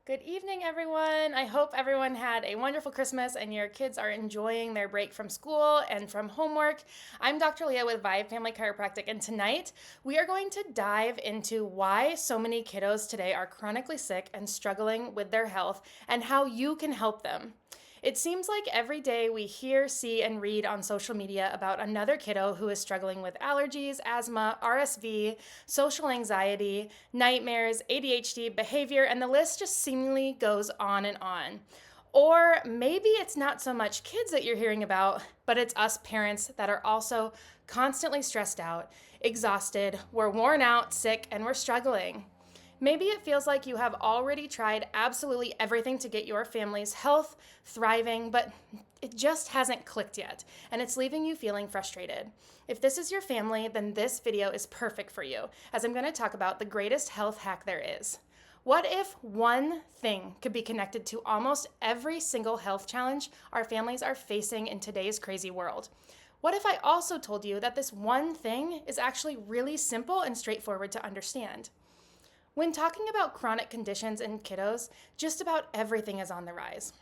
Good evening, everyone. I hope everyone had a wonderful Christmas and your kids are enjoying their break from school and from homework. I'm Dr. Leah with Vibe Family Chiropractic, and tonight we are going to dive into why so many kiddos today are chronically sick and struggling with their health and how you can help them. It seems like every day we hear, see, and read on social media about another kiddo who is struggling with allergies, asthma, RSV, social anxiety, nightmares, ADHD, behavior, and the list just seemingly goes on and on. Or maybe it's not so much kids that you're hearing about, but it's us parents that are also constantly stressed out, exhausted, we're worn out, sick, and we're struggling. Maybe it feels like you have already tried absolutely everything to get your family's health thriving, but it just hasn't clicked yet, and it's leaving you feeling frustrated. If this is your family, then this video is perfect for you, as I'm going to talk about the greatest health hack there is. What if one thing could be connected to almost every single health challenge our families are facing in today's crazy world? What if I also told you that this one thing is actually really simple and straightforward to understand? When talking about chronic conditions in kiddos, just about everything is on the rise.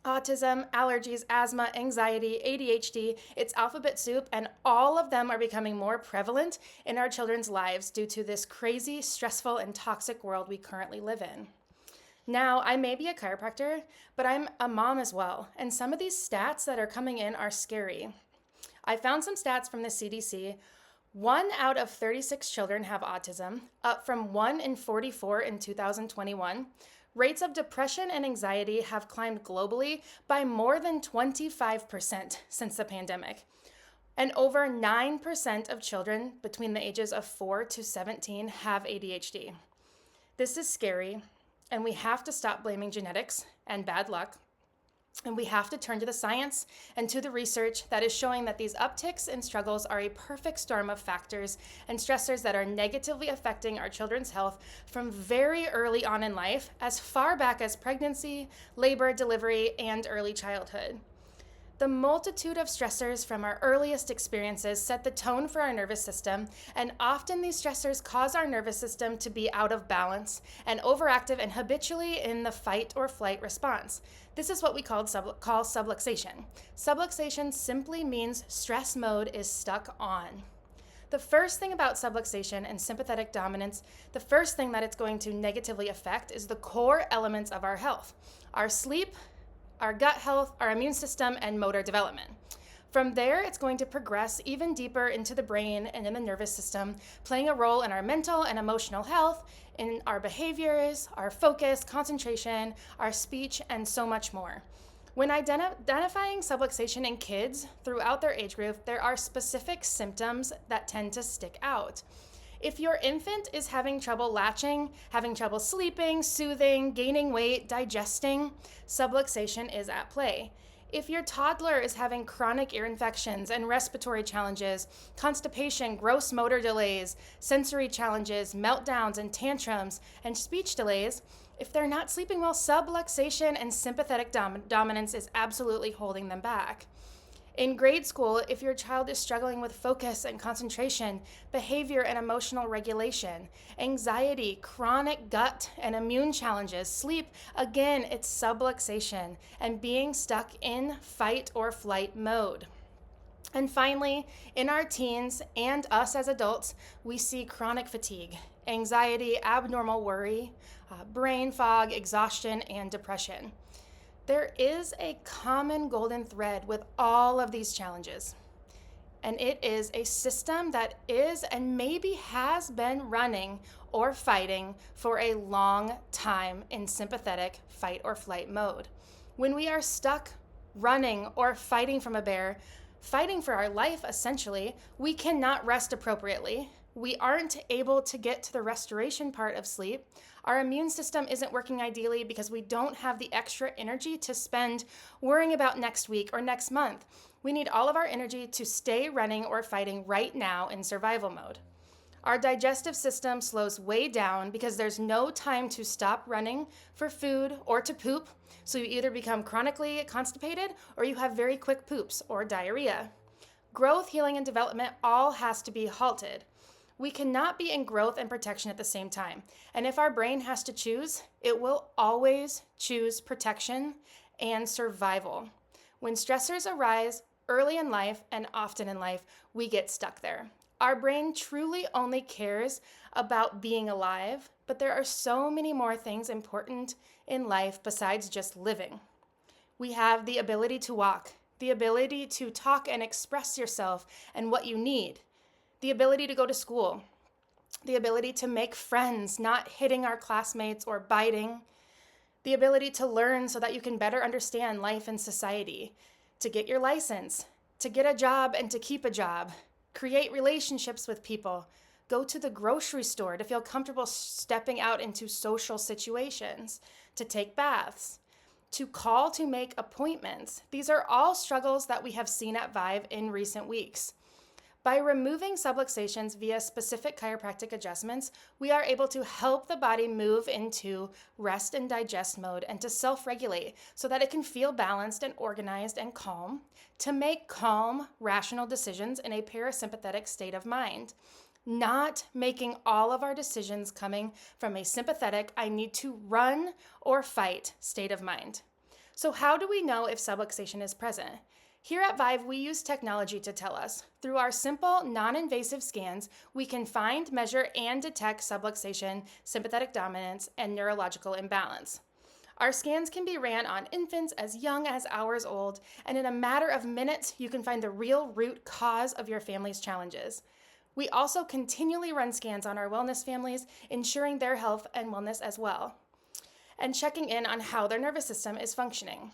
Autism, allergies, asthma, anxiety, ADHD, it's alphabet soup, and all of them are becoming more prevalent in our children's lives due to this crazy, stressful, and toxic world we currently live in. Now, I may be a chiropractor, but I'm a mom as well, and some of these stats that are coming in are scary. I found some stats from the CDC. 1 out of 36 children have autism, up from 1 in 44 in 2021. Rates of depression and anxiety have climbed globally by more than 25% since the pandemic. And over 9% of children between the ages of 4 to 17 have ADHD. This is scary, and we have to stop blaming genetics and bad luck. And we have to turn to the science and to the research that is showing that these upticks and struggles are a perfect storm of factors and stressors that are negatively affecting our children's health from very early on in life, as far back as pregnancy, labor, delivery, and early childhood. The multitude of stressors from our earliest experiences set the tone for our nervous system, and often these stressors cause our nervous system to be out of balance and overactive and habitually in the fight or flight response. This is what we call subluxation. Subluxation simply means stress mode is stuck on. The first thing about subluxation and sympathetic dominance, the first thing that it's going to negatively affect is the core elements of our health: our sleep, our gut health, our immune system, and motor development. From there, it's going to progress even deeper into the brain and in the nervous system, playing a role in our mental and emotional health, in our behaviors, our focus, concentration, our speech, and so much more. When identifying subluxation in kids throughout their age group, there are specific symptoms that tend to stick out. If your infant is having trouble latching, having trouble sleeping, soothing, gaining weight, digesting, subluxation is at play. If your toddler is having chronic ear infections and respiratory challenges, constipation, gross motor delays, sensory challenges, meltdowns and tantrums, and speech delays, if they're not sleeping well, subluxation and sympathetic dominance is absolutely holding them back. In grade school, if your child is struggling with focus and concentration, behavior and emotional regulation, anxiety, chronic gut and immune challenges, sleep, again, it's subluxation and being stuck in fight or flight mode. And finally, in our teens and us as adults, we see chronic fatigue, anxiety, abnormal worry, brain fog, exhaustion, and depression. There is a common golden thread with all of these challenges, and it is a system that is and maybe has been running or fighting for a long time in sympathetic fight or flight mode. When we are stuck running or fighting from a bear, fighting for our life essentially, we cannot rest appropriately. We aren't able to get to the restoration part of sleep. Our immune system isn't working ideally because we don't have the extra energy to spend worrying about next week or next month. We need all of our energy to stay running or fighting right now in survival mode. Our digestive system slows way down because there's no time to stop running for food or to poop, so you either become chronically constipated or you have very quick poops or diarrhea. Growth, healing, and development all has to be halted. We cannot be in growth and protection at the same time. And if our brain has to choose, it will always choose protection and survival. When stressors arise early in life and often in life, we get stuck there. Our brain truly only cares about being alive, but there are so many more things important in life besides just living. We have the ability to walk, the ability to talk and express yourself and what you need, the ability to go to school, the ability to make friends, not hitting our classmates or biting, the ability to learn so that you can better understand life and society, to get your license, to get a job and to keep a job, create relationships with people, go to the grocery store to feel comfortable stepping out into social situations, to take baths, to call to make appointments. These are all struggles that we have seen at Vive in recent weeks. By removing subluxations via specific chiropractic adjustments, we are able to help the body move into rest and digest mode and to self-regulate so that it can feel balanced and organized and calm, to make calm, rational decisions in a parasympathetic state of mind, not making all of our decisions coming from a sympathetic, I need to run or fight state of mind. So how do we know if subluxation is present? Here at Vive, we use technology to tell us. Through our simple, non-invasive scans, we can find, measure, and detect subluxation, sympathetic dominance, and neurological imbalance. Our scans can be ran on infants as young as hours old, and in a matter of minutes, you can find the real root cause of your family's challenges. We also continually run scans on our wellness families, ensuring their health and wellness as well, and checking in on how their nervous system is functioning.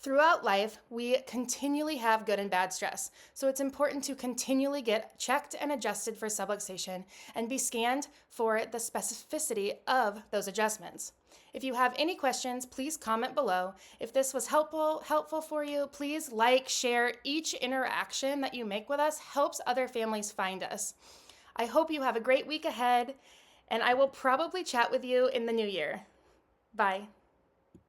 Throughout life, we continually have good and bad stress, so it's important to continually get checked and adjusted for subluxation and be scanned for the specificity of those adjustments. If you have any questions, please comment below. If this was helpful for you, please like, share. Each interaction that you make with us helps other families find us. I hope you have a great week ahead, and I will probably chat with you in the new year. Bye.